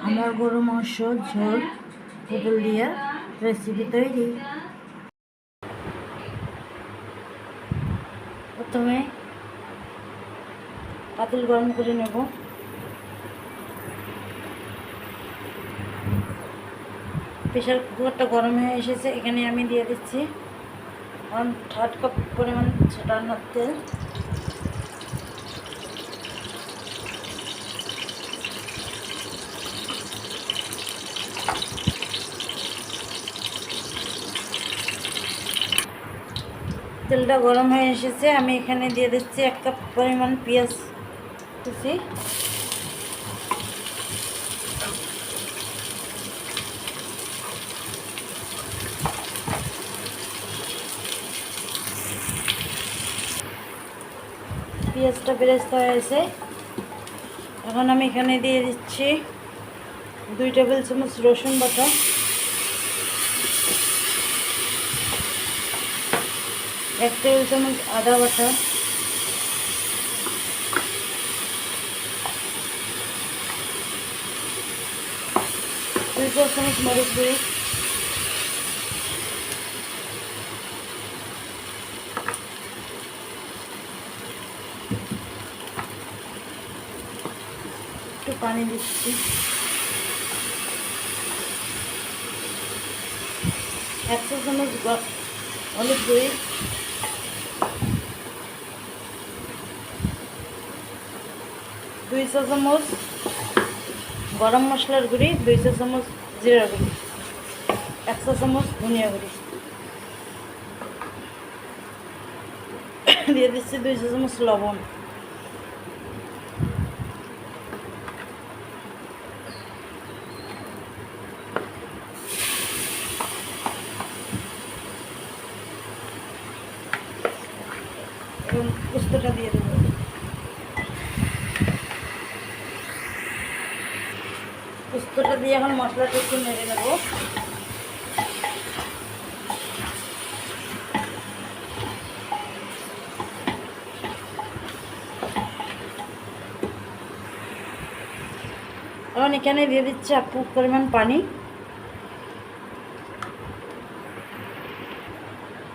আমার গরু মাংস ঝোল পটল দিয়ে রেসিপি তৈরি। প্রথমে পাতিল গরম করে নেব। প্রেশার কুকারটা গরম হয়ে এসেছে, এখানে আমি দিয়ে দিচ্ছি 1/3 কাপ পরিমাণ রান্নার তেল। তেলটা গরম হয়ে এসেছে, আমি এখানে দিয়ে দিচ্ছি 1 কাপ পরিমাণ পেঁয়াজ কুচি। পেঁয়াজটা বেরেস্তা হয়েছে, এখন আমি এখানে দিয়ে দিচ্ছি 2 টেবিল চামচ রসুন বাটা, 1 টেবিল চামচ আদা বাটা, 2 চামচ মরিচ গুঁড়ি, 1 পানি দিচ্ছি, 1 চামচ হলুদ গুঁড়ি, 2 চামচ গরম মশলার গুঁড়ি, 2 চামচ জিরা গুঁড়ি, 1 চামচ ধনিয়া গুঁড়ি দিয়ে দিচ্ছি, 2 চামচ লবণ। এবং পোস্তটা দিয়ে দেবো। পোস্তটা দিয়ে এখন মশলাটা একটু নেড়ে নেব। এখন এখানে দিয়ে দিচ্ছি 1 কাপ পরিমাণ পানি।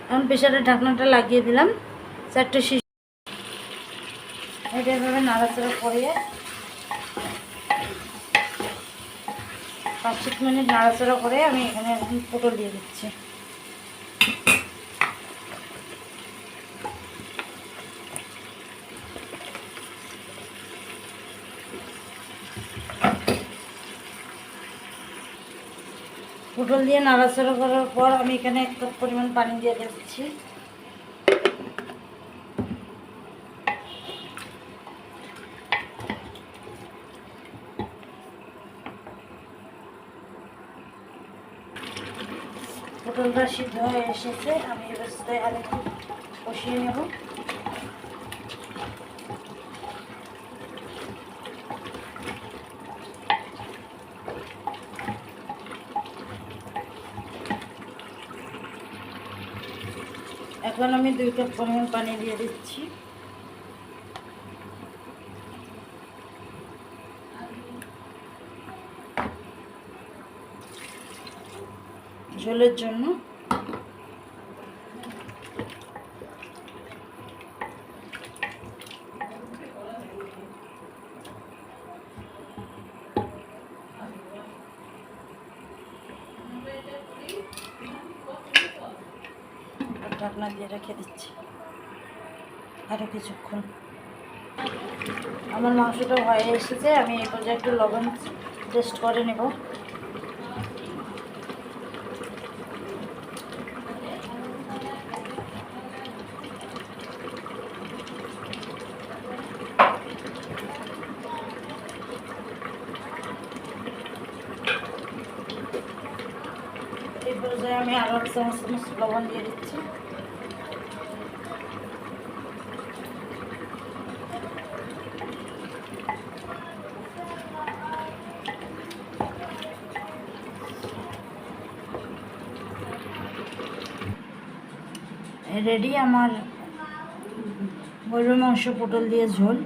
এখন প্রেসারের ঢাকনাটা লাগিয়ে দিলাম, 4টে সিটি। এটা এভাবে নাড়াচাড়া করে 5-7 মিনিট নাড়াচাড়া করে আমি এখানে এখন পটল দিয়ে দিচ্ছি। পটল দিয়ে নাড়াচাড়া করার পর আমি এখানে 1 কাপ পরিমাণ পানি দিয়ে দিচ্ছি। পটলটা সিদ্ধ হয়ে এসেছে, আমি এই অবস্থায় আরেকটু কষিয়ে নেব। এখন আমি 2 কাপ পরিমাণ পানি দিয়ে দিচ্ছি। ঝোলের জন্য ঢাকনা দিয়ে রেখে দিচ্ছি আরও কিছুক্ষণ। আমার মাংসটা হয়ে এসেছে, আমি এই পর্যায়ে একটু লবণ টেস্ট করে নেব। এই পর্যায়ে আমি আরও 1 চামচ লবণ দিয়ে দিচ্ছি। রেডি আমার গরুর মাংস পটল দিয়ে ঝোল।